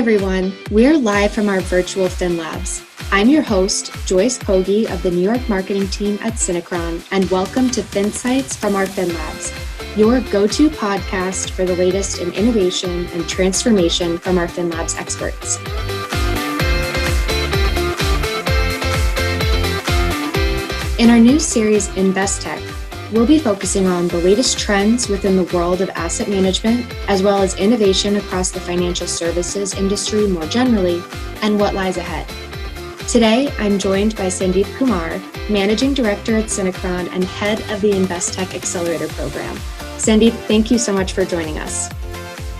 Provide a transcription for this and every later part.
everyone, we're live from our virtual FinLabs. I'm your host, Joyce Kogi of the New York marketing team at Synchron, and welcome to FinSights from our FinLabs, your go-to podcast for the latest in innovation and transformation from our FinLabs experts. In our new series, InvestTech, we'll be focusing on the latest trends within the world of asset management, as well as innovation across the financial services industry more generally, and what lies ahead. Today, I'm joined by Sandeep Kumar, Managing Director at Synchron and Head of the InvestTech Accelerator Program. Sandeep, thank you so much for joining us.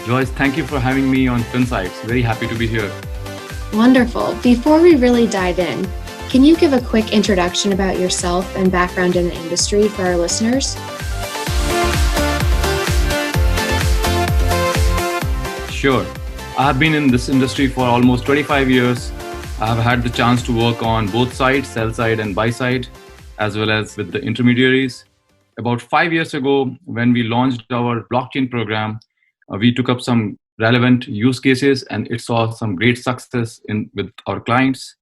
Joyce, thank you for having me on FinSights. Very happy to be here. Wonderful. Before we really dive in, can you give a quick introduction about yourself and background in the industry for our listeners? Sure. I have been in this industry for almost 25 years. I have had the chance to work on both sides, sell side and buy side, as well as with the intermediaries. About 5 years ago, when we launched our blockchain program, we took up some relevant use cases and it saw some great success with our clients.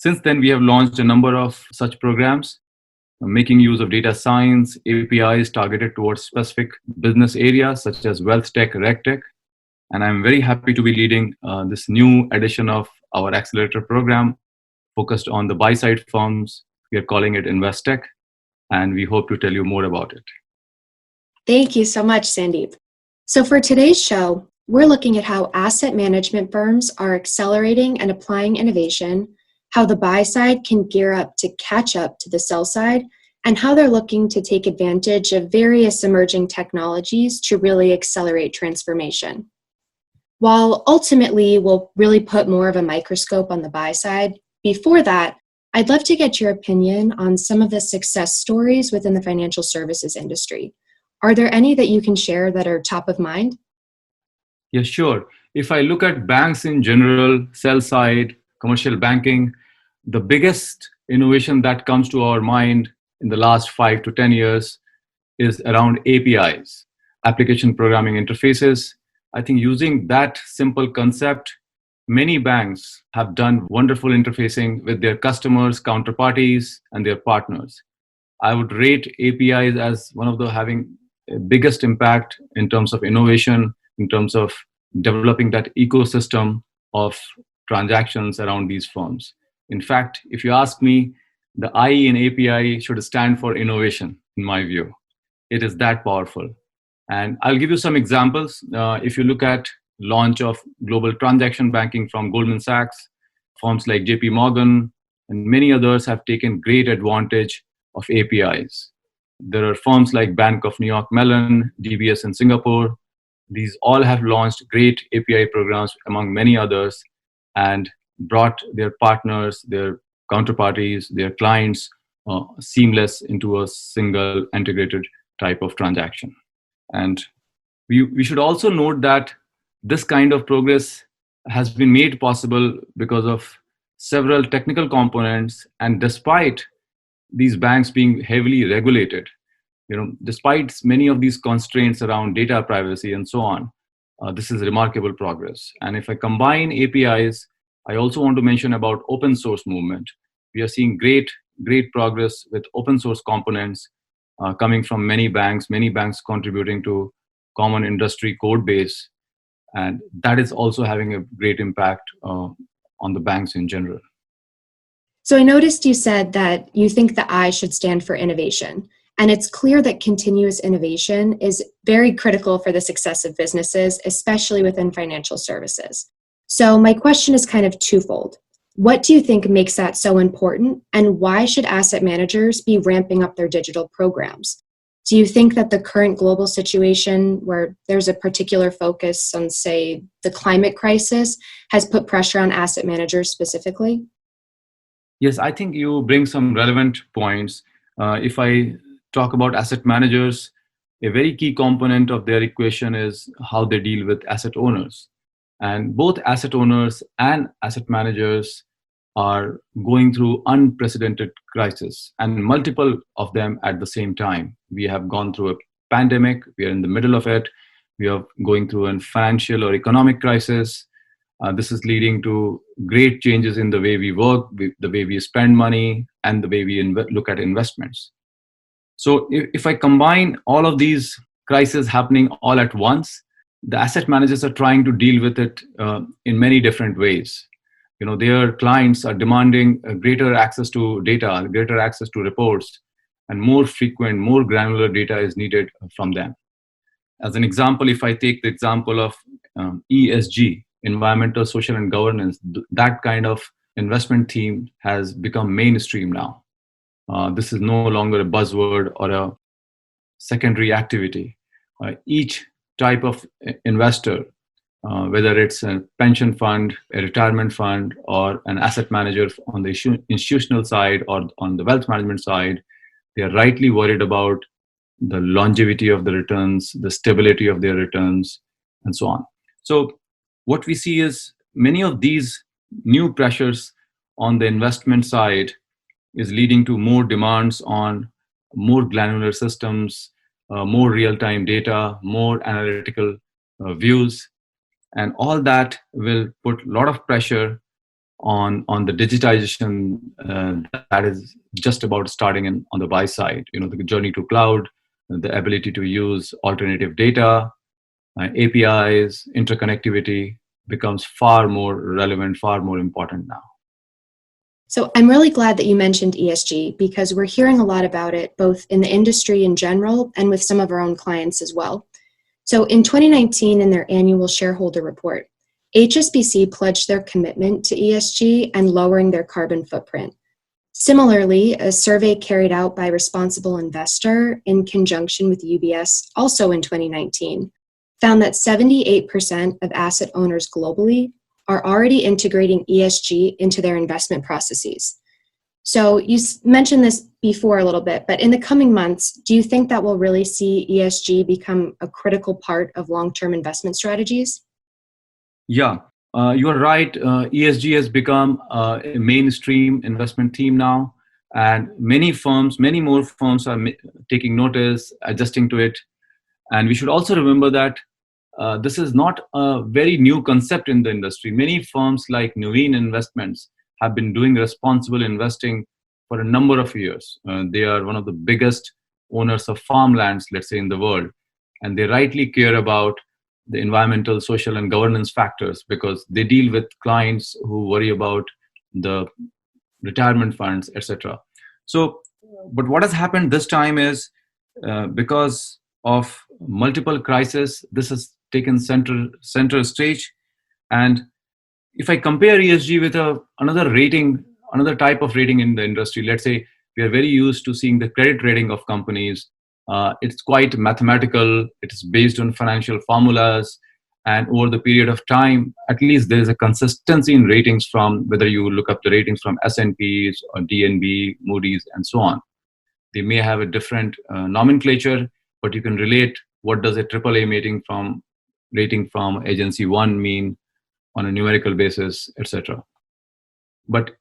Since then, we have launched a number of such programs, making use of data science, APIs targeted towards specific business areas such as wealth tech, reg tech. And I'm very happy to be leading this new edition of our accelerator program focused on the buy-side firms. We are calling it InvestTech, and we hope to tell you more about it. Thank you so much, Sandeep. So for today's show, we're looking at how asset management firms are accelerating and applying innovation, how the buy side can gear up to catch up to the sell side, and how they're looking to take advantage of various emerging technologies to really accelerate transformation. While ultimately we'll really put more of a microscope on the buy side, before that, I'd love to get your opinion on some of the success stories within the financial services industry. Are there any that you can share that are top of mind? Yeah, sure. If I look at banks in general, sell side, commercial banking, the biggest innovation that comes to our mind in the last 5 to 10 years is around APIs, application programming interfaces. I think using that simple concept, many banks have done wonderful interfacing with their customers, counterparties, and their partners. I would rate APIs as one of the having biggest impact in terms of innovation, in terms of developing that ecosystem of transactions around these firms. In fact, if you ask me, the I in API should stand for innovation, in my view. It is that powerful. And I'll give you some examples. If you look at launch of global transaction banking from Goldman Sachs, firms like JP Morgan, and many others have taken great advantage of APIs. There are firms like Bank of New York Mellon, DBS in Singapore. These all have launched great API programs among many others and brought their partners, their counterparties, their clients seamless into a single integrated type of transaction. And we should also note that this kind of progress has been made possible because of several technical components, and despite these banks being heavily regulated, despite many of these constraints around data privacy and so on, this is remarkable progress. And if I combine APIs, I also want to mention about open source movement. We are seeing great progress with open source components coming from many banks contributing to common industry code base. And that is also having a great impact on the banks in general. So I noticed you said that you think the I should stand for innovation. And it's clear that continuous innovation is very critical for the success of businesses, especially within financial services. So my question is kind of twofold. What do you think makes that so important? And why should asset managers be ramping up their digital programs? Do you think that the current global situation where there's a particular focus on, say, the climate crisis has put pressure on asset managers specifically? Yes, I think you bring some relevant points. If I talk about asset managers, a very key component of their equation is how they deal with asset owners. And both asset owners and asset managers are going through unprecedented crisis, and multiple of them at the same time. We have gone through a pandemic, we are in the middle of it, we are going through a financial or economic crisis, This is leading to great changes in the way we work, the way we spend money, and the way we look at investments. So if I combine all of these crises happening all at once, the asset managers are trying to deal with it in many different ways. Their clients are demanding greater access to data, greater access to reports, and more frequent, more granular data is needed from them. As an example, if I take the example of ESG, environmental, social, and governance, that kind of investment theme has become mainstream now. This is no longer a buzzword or a secondary activity. Each type of investor, whether it's a pension fund, a retirement fund, or an asset manager on the institutional side or on the wealth management side, they are rightly worried about the longevity of the returns, the stability of their returns, and so on. So what we see is many of these new pressures on the investment side is leading to more demands on more granular systems, more real-time data, more analytical views, and all that will put a lot of pressure on the digitization that is just about starting on the buy side. The journey to cloud, the ability to use alternative data, APIs, interconnectivity becomes far more relevant, far more important now. So I'm really glad that you mentioned ESG because we're hearing a lot about it, both in the industry in general and with some of our own clients as well. So in 2019, in their annual shareholder report, HSBC pledged their commitment to ESG and lowering their carbon footprint. Similarly, a survey carried out by Responsible Investor in conjunction with UBS, also in 2019, found that 78% of asset owners globally are already integrating ESG into their investment processes. So you mentioned this before a little bit, but in the coming months, do you think that we'll really see ESG become a critical part of long-term investment strategies? Yeah, you are right. ESG has become a mainstream investment theme now, and many more firms are taking notice, adjusting to it. And we should also remember that this is not a very new concept in the industry. Many firms like Nuveen Investments have been doing responsible investing for a number of years. They are one of the biggest owners of farmlands, let's say, in the world. And they rightly care about the environmental, social, and governance factors because they deal with clients who worry about the retirement funds, etc. So, but what has happened this time is because of multiple crises, this has taken center stage. And if I compare ESG with another type of rating in the industry, let's say we are very used to seeing the credit rating of companies. It's quite mathematical. It's based on financial formulas. And over the period of time, at least there is a consistency in ratings from whether you look up the ratings from S&Ps or DNB, Moody's, and so on. They may have a different nomenclature, but you can relate what does a AAA rating from agency 1 mean on a numerical basis, etc. But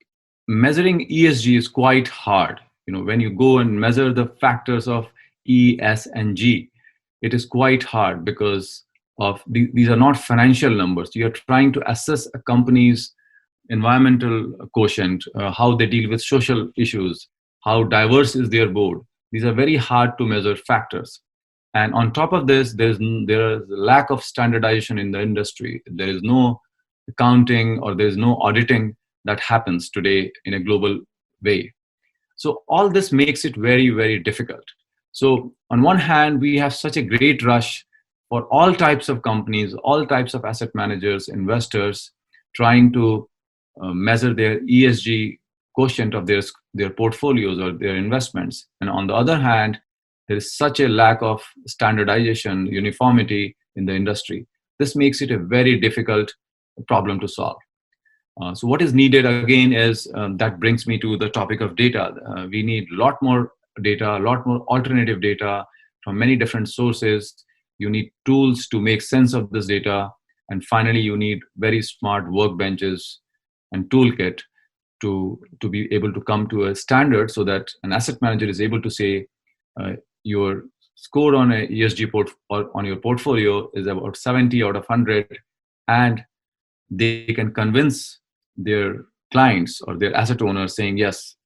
measuring ESG is quite hard. When you go and measure the factors of E, S, and G, it is quite hard because of these are not financial numbers. You are trying to assess a company's environmental quotient, how they deal with social issues, how diverse is their board. These are very hard to measure factors. And on top of this, there is a lack of standardization in the industry. There is no accounting or there is no auditing that happens today in a global way. So all this makes it very, very difficult. So on one hand, we have such a great rush for all types of companies, all types of asset managers, investors, trying to measure their ESG quotient of their portfolios or their investments. And on the other hand, there is such a lack of standardization, uniformity in the industry. This makes it a very difficult problem to solve. So what is needed again is, that brings me to the topic of data. We need a lot more data, a lot more alternative data from many different sources. You need tools to make sense of this data. And finally, you need very smart workbenches and toolkit to be able to come to a standard so that an asset manager is able to say, your score on a ESG or on your portfolio is about 70 out of 100, and they can convince their clients or their asset owners saying, yes,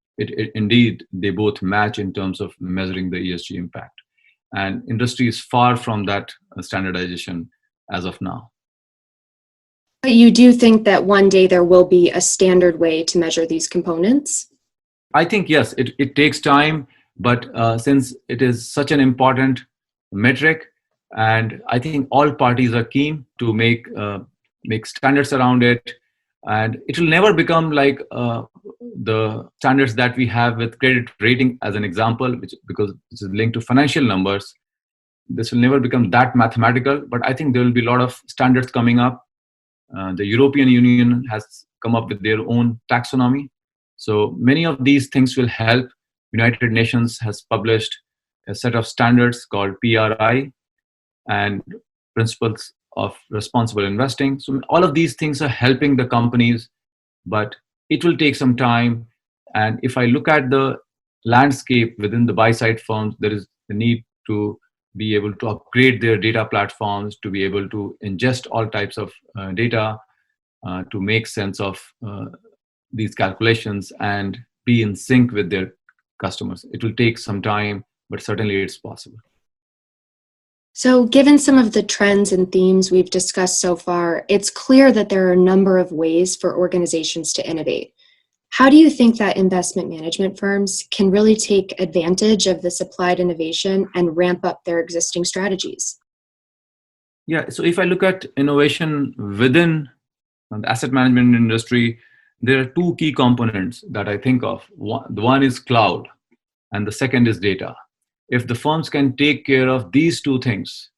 indeed, they both match in terms of measuring the ESG impact. And industry is far from that standardization as of now. But you do think that one day there will be a standard way to measure these components? I think, yes, it takes time, but since it is such an important metric, and I think all parties are keen to make standards around it, and it will never become like the standards that we have with credit rating as an example, because this is linked to financial numbers. This will never become that mathematical, but I think there will be a lot of standards coming up. The European Union has come up with their own taxonomy. So many of these things will help. United Nations has published a set of standards called PRI and Principles of Responsible Investing. So all of these things are helping the companies, but it will take some time. And if I look at the landscape within the buy-side firms, there is the need to be able to upgrade their data platforms, to be able to ingest all types of data, to make sense of these calculations and be in sync with their customers. It will take some time, but certainly it's possible. So, given some of the trends and themes we've discussed so far, it's clear that there are a number of ways for organizations to innovate. How do you think that investment management firms can really take advantage of this applied innovation and ramp up their existing strategies? Yeah, so if I look at innovation within the asset management industry, there are two key components that I think of. One is cloud, and the second is data. If the firms can take care of these two things,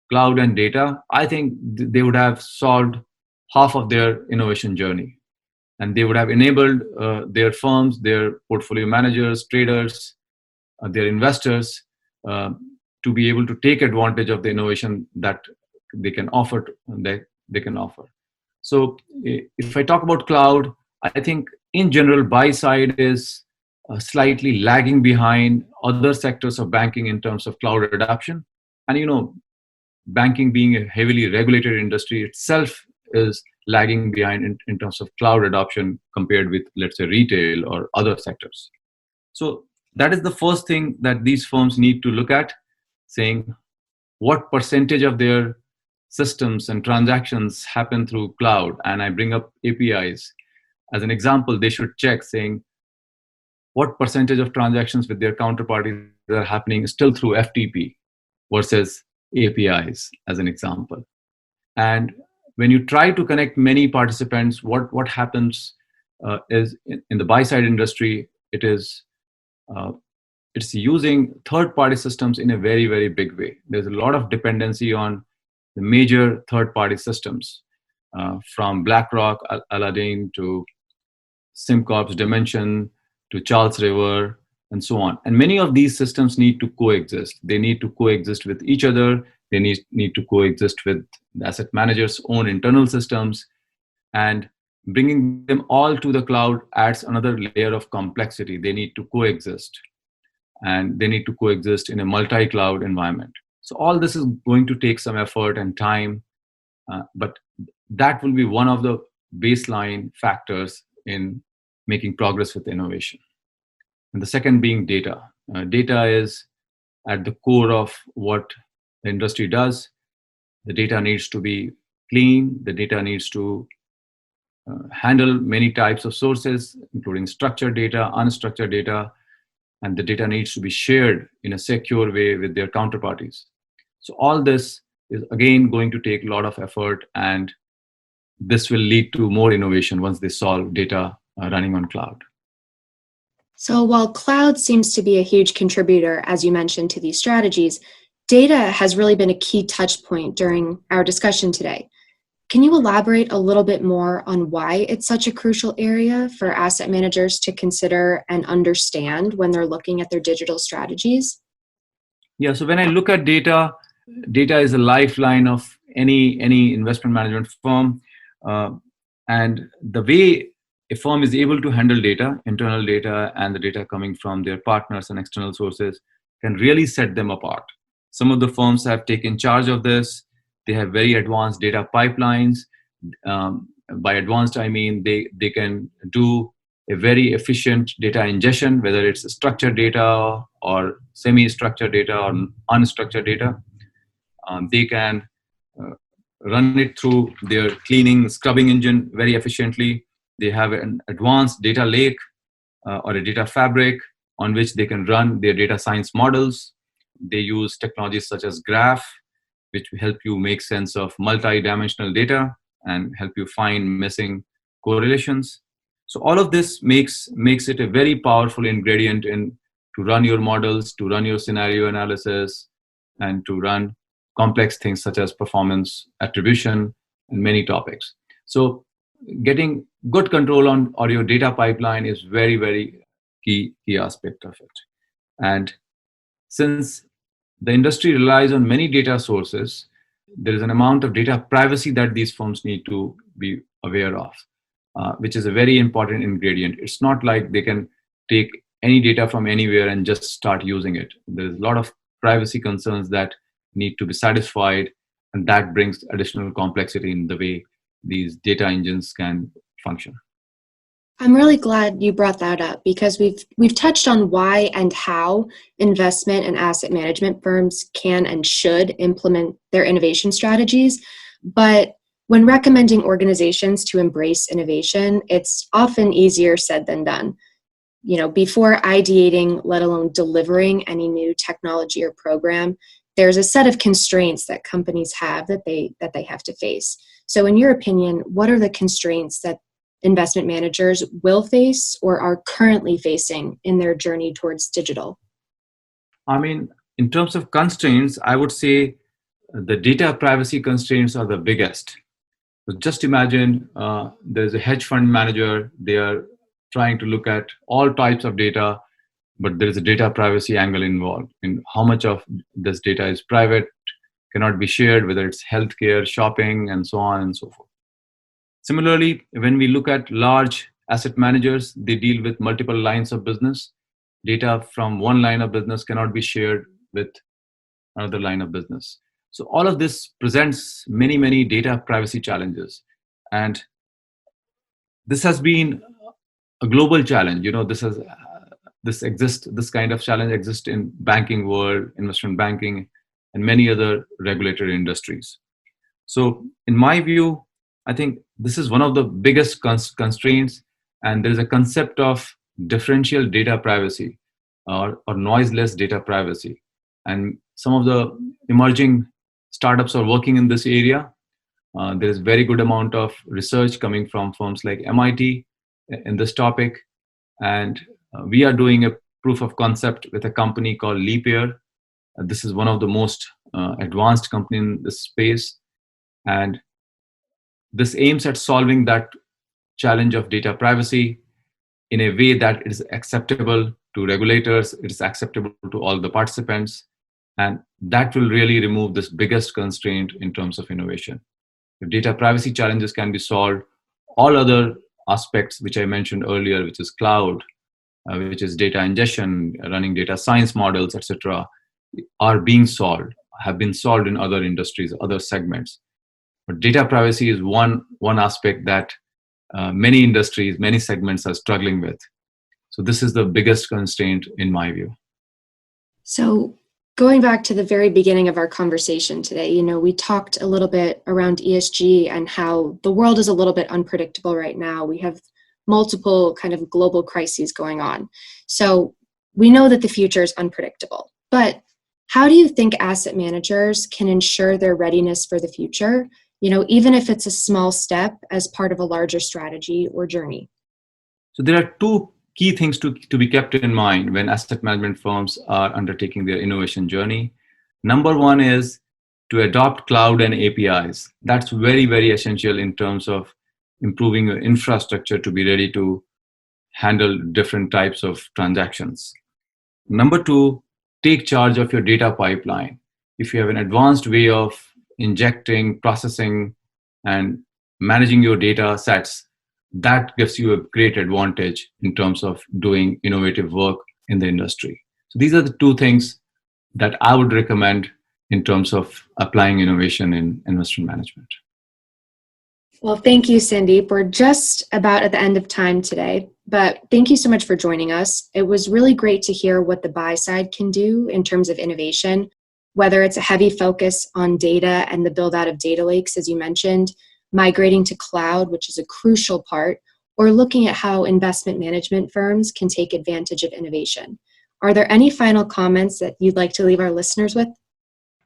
cloud and data, I think they would have solved half of their innovation journey. And they would have enabled their firms, their portfolio managers, traders, their investors to be able to take advantage of the innovation that they can offer. So if I talk about cloud, I think in general, buy side is slightly lagging behind other sectors of banking in terms of cloud adoption. And banking being a heavily regulated industry itself is lagging behind in terms of cloud adoption compared with, let's say, retail or other sectors. So that is the first thing that these firms need to look at, saying what percentage of their systems and transactions happen through cloud. And I bring up APIs. As an example, they should check saying what percentage of transactions with their counterparties are happening still through FTP versus APIs, as an example. And when you try to connect many participants, what happens is in the buy-side industry, it's using third-party systems in a very, very big way. There's a lot of dependency on the major third-party systems, from BlackRock, Aladdin, to SimCorp's Dimension, to Charles River, and so on. And many of these systems need to coexist. They need to coexist with each other. They need to coexist with the asset manager's own internal systems. And bringing them all to the cloud adds another layer of complexity. They need to coexist. And they need to coexist in a multi-cloud environment. So all this is going to take some effort and time, but that will be one of the baseline factors in making progress with innovation. And the second being data. Data is at the core of what the industry does. The data needs to be clean. The data needs to handle many types of sources, including structured data, unstructured data, and the data needs to be shared in a secure way with their counterparties. So all this is again going to take a lot of effort, and this will lead to more innovation once they solve data running on cloud. So while cloud seems to be a huge contributor, as you mentioned, to these strategies, data has really been a key touch point during our discussion today. Can you elaborate a little bit more on why it's such a crucial area for asset managers to consider and understand when they're looking at their digital strategies? Yeah, so when I look at data, data is a lifeline of any investment management firm. And the way a firm is able to handle data, internal data, and the data coming from their partners and external sources can really set them apart. Some of the firms have taken charge of this. They have very advanced data pipelines. by advanced, I mean they can do a very efficient data ingestion, whether it's structured data or semi-structured data or unstructured data. They can uh, run it through their cleaning, scrubbing engine very efficiently. They have an advanced data lake or a data fabric on which they can run their data science models. They use technologies such as Graph, which will help you make sense of multi-dimensional data and help you find missing correlations. So all of this makes it a very powerful ingredient in to run your models, to run your scenario analysis, and to run complex things such as performance attribution and many topics. So getting good control on or your data pipeline is very, very key aspect of it. And since the industry relies on many data sources, there is an amount of data privacy that these firms need to be aware of, which is a very important ingredient. It's not like they can take any data from anywhere and just start using it. There's a lot of privacy concerns that need to be satisfied, and that brings additional complexity in the way these data engines can function. I'm really glad you brought that up because we've touched on why and how investment and asset management firms can and should implement their innovation strategies. But when recommending organizations to embrace innovation, it's often easier said than done. Before ideating, let alone delivering any new technology or program, there's a set of constraints that companies have that they have to face. So in your opinion, what are the constraints that investment managers will face or are currently facing in their journey towards digital? I mean, in terms of constraints, I would say the data privacy constraints are the biggest. So just imagine there's a hedge fund manager, they are trying to look at all types of data, but there is a data privacy angle involved in how much of this data is private, cannot be shared, whether it's healthcare, shopping, and so on and so forth. Similarly, when we look at large asset managers, they deal with multiple lines of business. Data from one line of business cannot be shared with another line of business. So all of this presents many, many data privacy challenges. And this has been a global challenge. This kind of challenge exists in banking world, investment banking, and many other regulated industries. So in my view, I think this is one of the biggest constraints, and there is a concept of differential data privacy or noiseless data privacy. And some of the emerging startups are working in this area. There is very good amount of research coming from firms like MIT in this topic. And we are doing a proof of concept with a company called Leapyear. This is one of the most advanced company in this space. And this aims at solving that challenge of data privacy in a way that is acceptable to regulators, it is acceptable to all the participants, and that will really remove this biggest constraint in terms of innovation. If data privacy challenges can be solved, all other aspects which I mentioned earlier, which is cloud, which is data ingestion, running data science models, etc., are being solved, have been solved in other industries, other segments. But data privacy is one aspect that many industries, many segments are struggling with. So this is the biggest constraint in my view. So going back to the very beginning of our conversation today, we talked a little bit around ESG and how the world is a little bit unpredictable right now. We have multiple kind of global crises going on. So we know that the future is unpredictable, but how do you think asset managers can ensure their readiness for the future, even if it's a small step as part of a larger strategy or journey? So there are two key things to be kept in mind when asset management firms are undertaking their innovation journey. Number one is to adopt cloud and APIs. That's very, very essential in terms of improving your infrastructure to be ready to handle different types of transactions. Number two, take charge of your data pipeline. If you have an advanced way of injecting, processing, and managing your data sets, that gives you a great advantage in terms of doing innovative work in the industry. So these are the two things that I would recommend in terms of applying innovation in investment management. Well, thank you, Sandeep. We're just about at the end of time today, but thank you so much for joining us. It was really great to hear what the buy side can do in terms of innovation, whether it's a heavy focus on data and the build out of data lakes, as you mentioned, migrating to cloud, which is a crucial part, or looking at how investment management firms can take advantage of innovation. Are there any final comments that you'd like to leave our listeners with?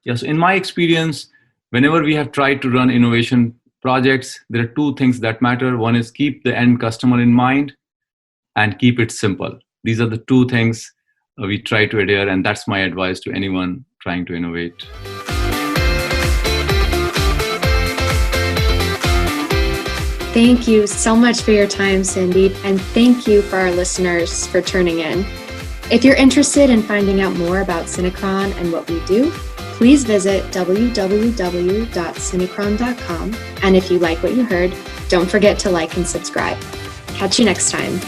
Yes, in my experience, whenever we have tried to run innovation projects, there are two things that matter. One is keep the end customer in mind and keep it simple. These are the two things we try to adhere, and that's my advice to anyone trying to innovate. Thank you so much for your time, Sandeep, and thank you for our listeners for tuning in. If you're interested in finding out more about Synechron and what we do, please visit www.synechron.com. And if you like what you heard, don't forget to like and subscribe. Catch you next time.